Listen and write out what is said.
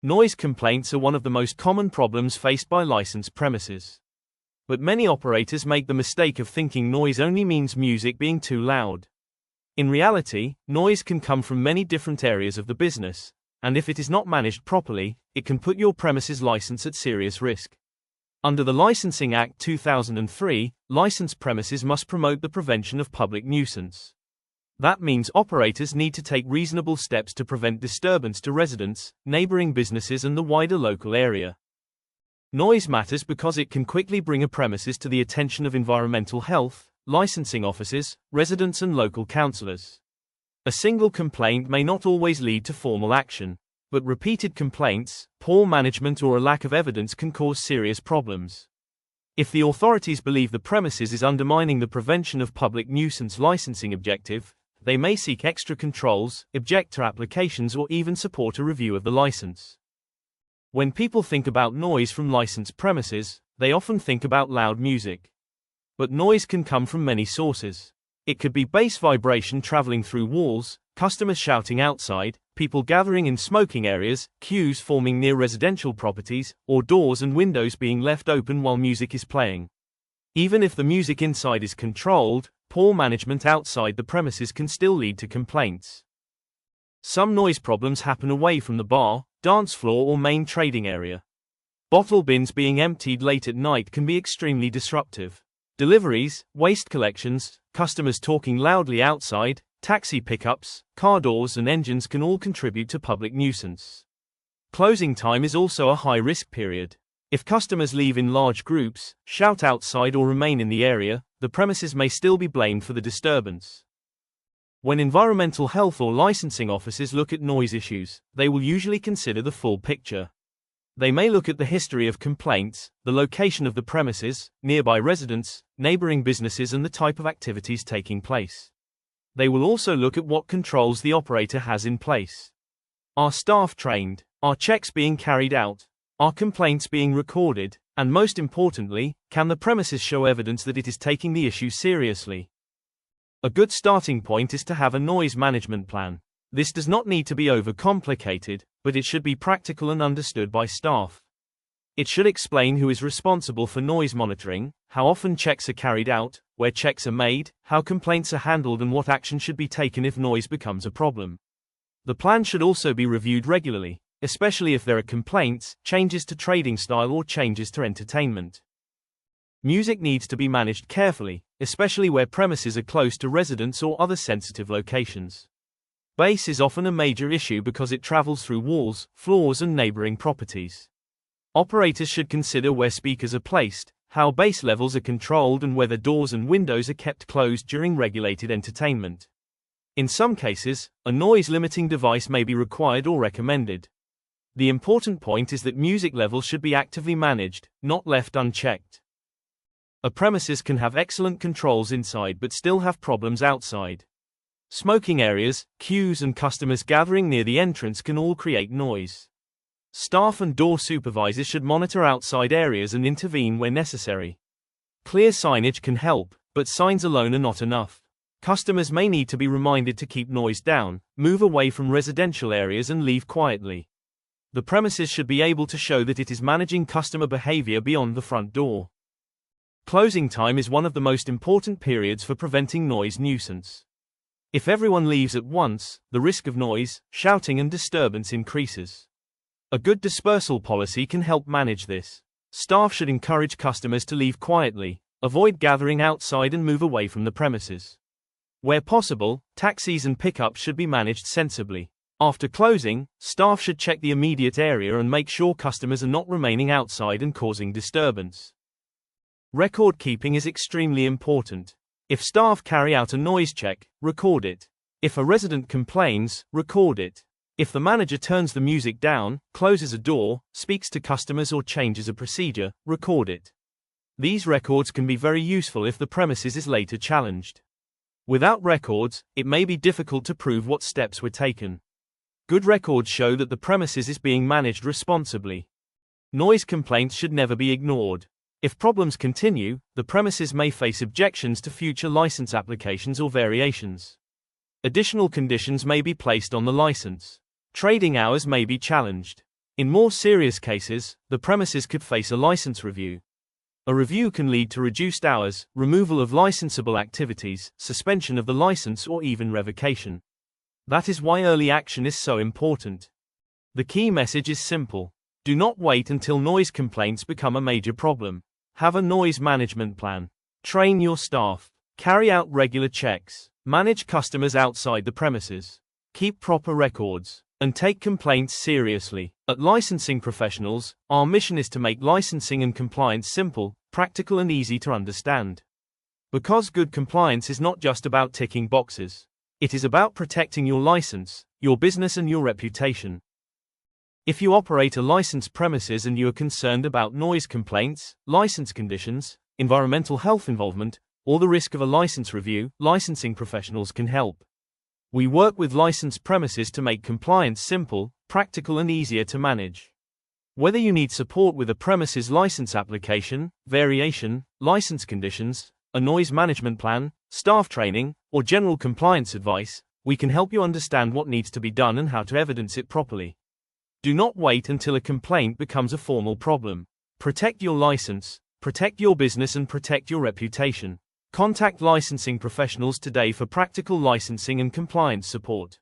Noise complaints are one of the most common problems faced by licensed premises. But many operators make the mistake of thinking noise only means music being too loud. In reality, noise can come from many different areas of the business, and if it is not managed properly, it can put your premises license at serious risk. Under the Licensing Act 2003, licensed premises must promote the prevention of public nuisance. That means operators need to take reasonable steps to prevent disturbance to residents, neighboring businesses and the wider local area. Noise matters because it can quickly bring a premises to the attention of environmental health, licensing officers, residents and local councillors. A single complaint may not always lead to formal action, but repeated complaints, poor management or a lack of evidence can cause serious problems. If the authorities believe the premises is undermining the prevention of public nuisance licensing objective, they may seek extra controls, object to applications or even support a review of the license. When people think about noise from licensed premises, they often think about loud music. But noise can come from many sources. It could be bass vibration traveling through walls, customers shouting outside, people gathering in smoking areas, queues forming near residential properties, or doors and windows being left open while music is playing. Even if the music inside is controlled, poor management outside the premises can still lead to complaints. Some noise problems happen away from the bar, dance floor or main trading area. Bottle bins being emptied late at night can be extremely disruptive. Deliveries, waste collections, customers talking loudly outside, taxi pickups, car doors and engines can all contribute to public nuisance. Closing time is also a high-risk period. If customers leave in large groups, shout outside or remain in the area, the premises may still be blamed for the disturbance. When environmental health or licensing officers look at noise issues, they will usually consider the full picture. They may look at the history of complaints, the location of the premises, nearby residents, neighboring businesses and the type of activities taking place. They will also look at what controls the operator has in place. Are staff trained? Are checks being carried out? Are complaints being recorded? And most importantly, can the premises show evidence that it is taking the issue seriously? A good starting point is to have a noise management plan. This does not need to be overcomplicated, but it should be practical and understood by staff. It should explain who is responsible for noise monitoring, how often checks are carried out, where checks are made, how complaints are handled and what action should be taken if noise becomes a problem. The plan should also be reviewed regularly, especially if there are complaints, changes to trading style or changes to entertainment. Music needs to be managed carefully, especially where premises are close to residents or other sensitive locations. Bass is often a major issue because it travels through walls, floors and neighboring properties. Operators should consider where speakers are placed, how bass levels are controlled and whether doors and windows are kept closed during regulated entertainment. In some cases, a noise-limiting device may be required or recommended. The important point is that music levels should be actively managed, not left unchecked. A premises can have excellent controls inside but still have problems outside. Smoking areas, queues and customers gathering near the entrance can all create noise. Staff and door supervisors should monitor outside areas and intervene where necessary. Clear signage can help, but signs alone are not enough. Customers may need to be reminded to keep noise down, move away from residential areas and leave quietly. The premises should be able to show that it is managing customer behavior beyond the front door. Closing time is one of the most important periods for preventing noise nuisance. If everyone leaves at once, the risk of noise, shouting and disturbance increases. A good dispersal policy can help manage this. Staff should encourage customers to leave quietly, avoid gathering outside and move away from the premises. Where possible, taxis and pickups should be managed sensibly. After closing, staff should check the immediate area and make sure customers are not remaining outside and causing disturbance. Record keeping is extremely important. If staff carry out a noise check, record it. If a resident complains, record it. If the manager turns the music down, closes a door, speaks to customers or changes a procedure, record it. These records can be very useful if the premises is later challenged. Without records, it may be difficult to prove what steps were taken. Good records show that the premises is being managed responsibly. Noise complaints should never be ignored. If problems continue, the premises may face objections to future license applications or variations. Additional conditions may be placed on the license. Trading hours may be challenged. In more serious cases, the premises could face a license review. A review can lead to reduced hours, removal of licensable activities, suspension of the license, or even revocation. That is why early action is so important. The key message is simple. Do not wait until noise complaints become a major problem. Have a noise management plan. Train your staff. Carry out regular checks. Manage customers outside the premises. Keep proper records. And take complaints seriously. At Licensing Professionals, our mission is to make licensing and compliance simple, practical, and easy to understand. Because good compliance is not just about ticking boxes. It is about protecting your license, your business, and your reputation. If you operate a licensed premises and you are concerned about noise complaints, license conditions, environmental health involvement, or the risk of a license review, Licensing Professionals can help. We work with licensed premises to make compliance simple, practical, and easier to manage. Whether you need support with a premises license application, variation, license conditions, a noise management plan, staff training, or general compliance advice, we can help you understand what needs to be done and how to evidence it properly. Do not wait until a complaint becomes a formal problem. Protect your license, protect your business, and protect your reputation. Contact Licensing Professionals today for practical licensing and compliance support.